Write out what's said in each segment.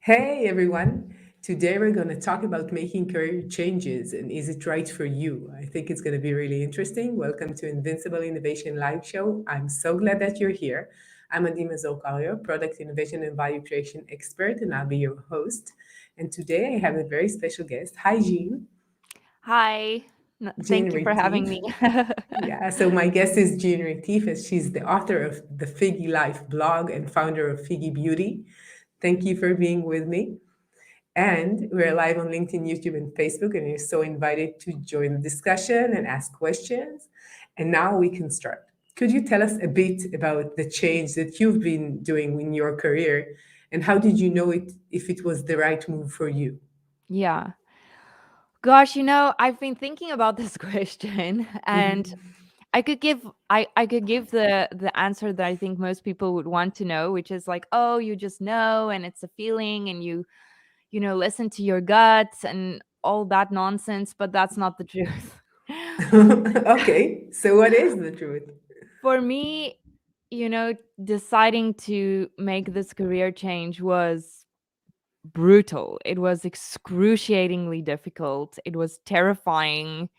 Hey everyone! Today we're going to talk about making career changes and is it right for you? I think it's going to be really interesting. Welcome to Invincible Innovation Live Show. I'm so glad that you're here. I'm Mazor, Kario, Product Innovation and Value Creation Expert, and I'll be your host. And today I have a very special guest. Hi, Jean. Hi. Jean Thank you for having Retief. me. Yeah, so my guest is Jean Retief, and she's the author of the FIGGI Life blog and founder of FIGGI Beauty. Thank you for being with me. And we're live on LinkedIn, YouTube, and Facebook, and you're so invited to join the discussion and ask questions. And now we can start. Could you tell us a bit about the change that you've been doing in your career, and how did you know it if it was the right move for you? Yeah. Gosh, I've been thinking about this question and Mhm. I could give the answer that I think most people would want to know, which is like, "Oh, you just know and it's a feeling and you listen to your guts and all that nonsense," but that's not the truth. Okay, so what is the truth? For me, deciding to make this career change was brutal. It was excruciatingly difficult. It was terrifying.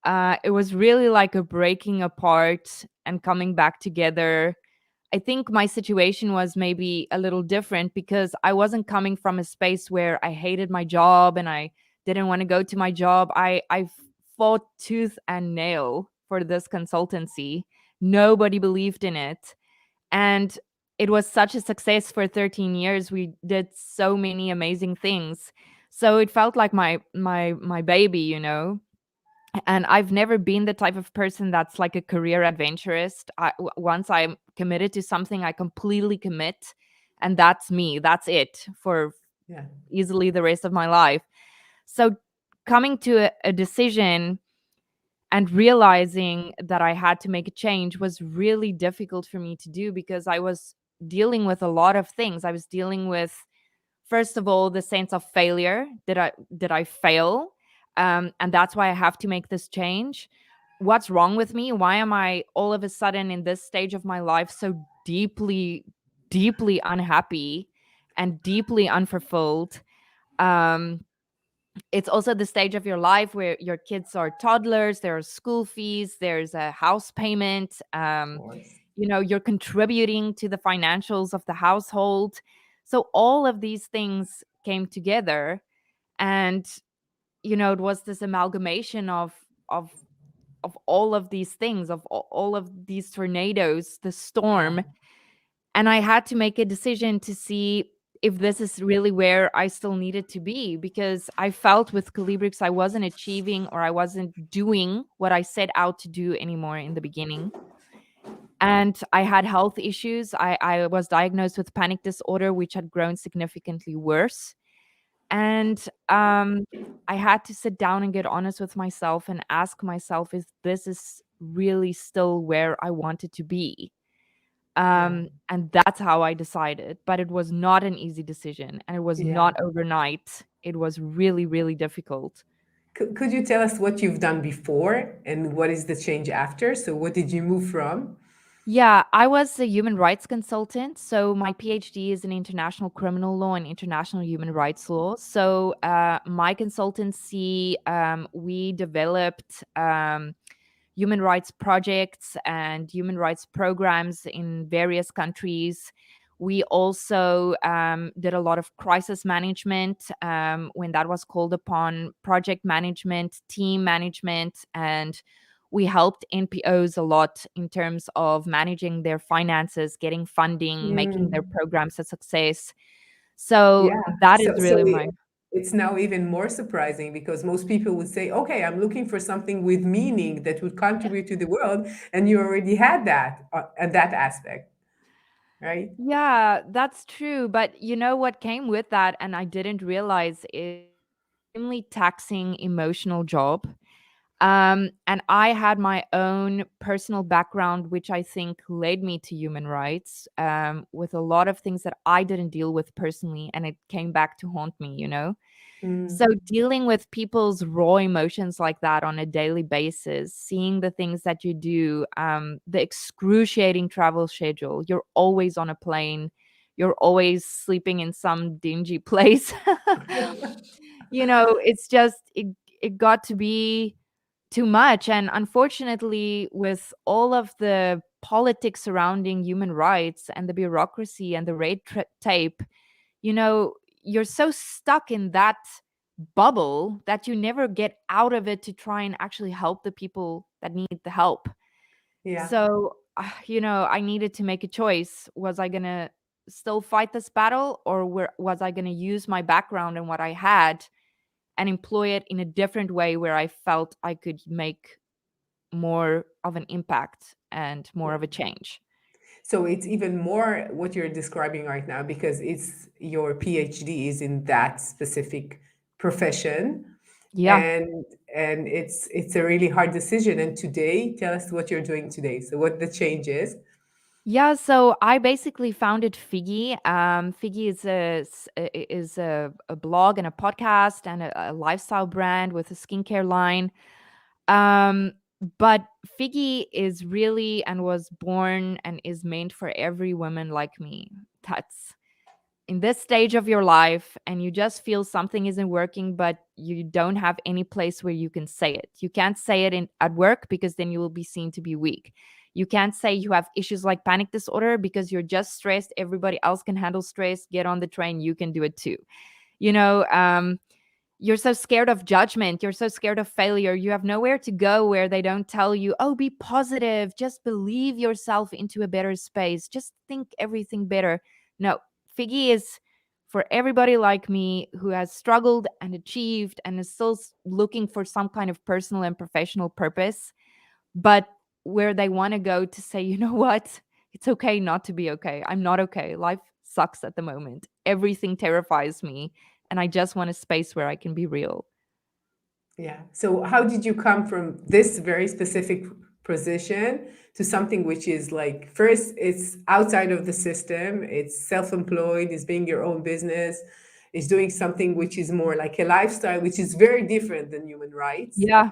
It was really like a breaking apart and coming back together. I think my situation was maybe a little different because I wasn't coming from a space where I hated my job and I didn't want to go to my job. I fought tooth and nail for this consultancy. Nobody believed in it, and it was such a success for 13 years. We did so many amazing things, so it felt like my baby. And I've never been the type of person that's like a career adventurist. Once I'm committed to something, I completely commit, and that's me. That's it for Yeah. easily the rest of my life. So coming to a decision and realizing that I had to make a change was really difficult for me to do because I was dealing with a lot of things. I was dealing with, first of all, the sense of failure. Did I fail? And that's why I have to make this change. What's wrong with me? Why am I all of a sudden in this stage of my life so deeply, deeply unhappy and deeply unfulfilled? Um, it's also the stage of your life where your kids are toddlers, there are school fees, there's a house payment. Of course. You're contributing to the financials of the household. So all of these things came together, and it was this amalgamation of of all of these things, of all of these tornadoes, the Yeah. storm. And I had to make a decision to see if this is really where I still needed to be, because I felt with Calibrix I wasn't achieving or I wasn't doing what I set out to do anymore in the beginning. And I had health issues. I was diagnosed with panic disorder, which had grown significantly worse. And I had to sit down and get honest with myself and ask myself if this is really still where I wanted to be. Yeah. And that's how I decided. But it was not an easy decision and it was Yeah. not overnight. It was really, really difficult. Could you tell us what you've done before and what is the change after? So, what did you move from? Yeah, I was a human rights consultant. So my PhD is in international criminal law and international human rights law. So my consultancy, we developed human rights projects and human rights programs in various countries. We also did a lot of crisis management when that was called upon, project management, team management, and we helped NPOs a lot in terms of managing their finances, getting funding, making their Mm, programs a success. So yeah. that So, is really my. it's now even more surprising because most people would say, okay, I'm looking for something with meaning that would contribute to the world. And you already had that at that aspect, right? Yeah, that's true. But you know what came with that, and I didn't realize, is extremely taxing emotional job. And I had my own personal background, which I think led me to human rights, with a lot of things that I didn't deal with personally, and it came back to haunt me. So Mm, dealing with people's raw emotions like that on a daily basis, seeing the things that you do, the excruciating travel schedule, you're always on a plane, you're always sleeping in some dingy place. It's just it got to be too much. And unfortunately, with all of the politics surrounding human rights and the bureaucracy and the tape, you know, you're so stuck in that bubble that you never get out of it to try and actually help the people that need the help. Yeah. So, I needed to make a choice. Was I going to still fight this battle, or was I going to use my background and what I had and employ it in a different way where I felt I could make more of an impact and more Yeah. of a change? So it's even more what you're describing right now because it's your PhD is in that specific profession, Yeah. and it's a really hard decision. And today, tell us what you're doing today. So what the change is. Yeah, so I basically founded FIGGI. FIGGI is a blog and a podcast and a lifestyle brand with a skincare line. Um, but FIGGI is really and was born and is meant for every woman like me. That's in this stage of your life and you just feel something isn't working, but you don't have any place where you can say it. You can't say it at work because then you will be seen to be weak. You can't say you have issues like panic disorder because you're just stressed. Everybody else can handle stress. Get on the train. You can do it too. You know, you're so scared of judgment. You're so scared of failure. You have nowhere to go where they don't tell you, oh, be positive. Just believe yourself into a better space. Just think everything better. No, Figgy is for everybody like me who has struggled and achieved and is still looking for some kind of personal and professional purpose, but where they want to go to say, you know what? It's okay not to be okay. I'm not okay. Life sucks at the moment. Everything terrifies me. And I just want a space where I can be real. Yeah. So how did you come from this very specific position to something which is like first it's outside of the system, it's self-employed, it's being your own business, it's doing something which is more like a lifestyle, which is very different than human rights. Yeah.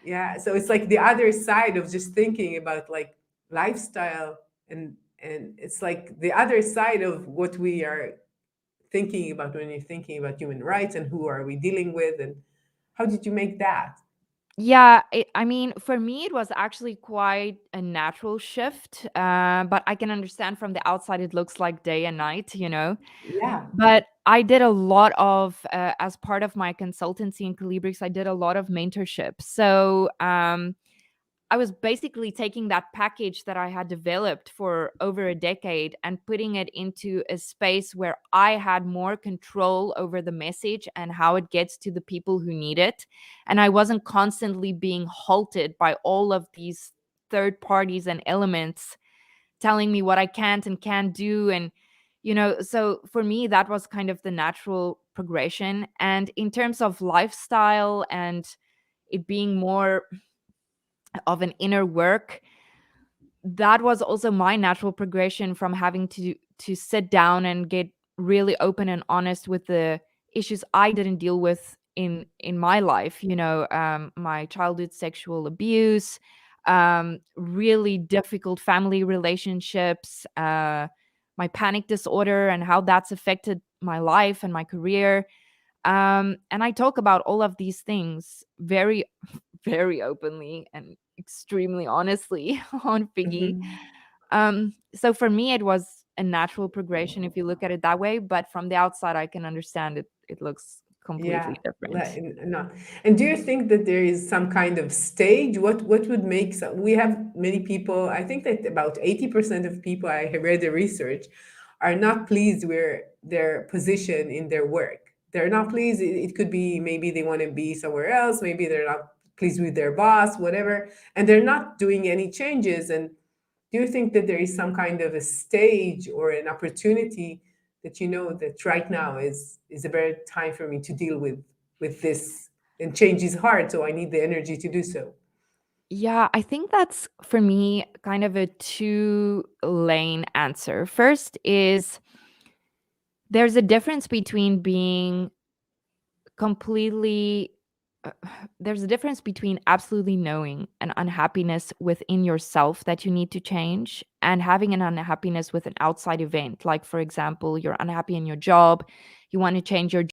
Yeah. So it's like the other side of just thinking about like lifestyle and it's like the other side of what we are thinking about when you're thinking about human rights and who are we dealing with and how did you make that? Yeah, I mean, for me, it was actually quite a natural shift. But I can understand from the outside, it looks like day and night, you know. Yeah. But I did a lot of, as part of my consultancy in Calibrix, I did a lot of mentorship. So I was basically taking that package that I had developed for over a decade and putting it into a space where I had more control over the message and how it gets to the people who need it. And I wasn't constantly being halted by all of these third parties and elements telling me what I can't and can't do. And, so for me, that was kind of the natural progression. And in terms of lifestyle and it being more of an inner work, that was also my natural progression from having to sit down and get really open and honest with the issues I didn't deal with in my life. My childhood sexual abuse, really difficult family relationships, my panic disorder and how that's affected my life and my career. And I talk about all of these things very, very openly and extremely honestly on Figgy. Mhm. So for me, it was a natural progression if you look at it that way. But from the outside, I can understand it. It looks completely Yeah. different. No. And do you think that there is some kind of stage? What would make some, we have many people, I think that about 80% of people, I have read the research, are not pleased with their position in their work. They're not pleased. It could be maybe they want to be somewhere else, maybe they're not pleased with their boss, whatever, and they're not doing any changes. And do you think that there is some kind of a stage or an opportunity that you know that right now is a better time for me to deal with this and change is hard, so I need the energy to do so? Yeah, I think that's for me kind of a two lane answer. First is there's a difference between being completely uh, there's a difference between absolutely knowing an unhappiness within yourself that you need to change and having an unhappiness with an outside event. Like, for example, you're unhappy in your job, you want to change your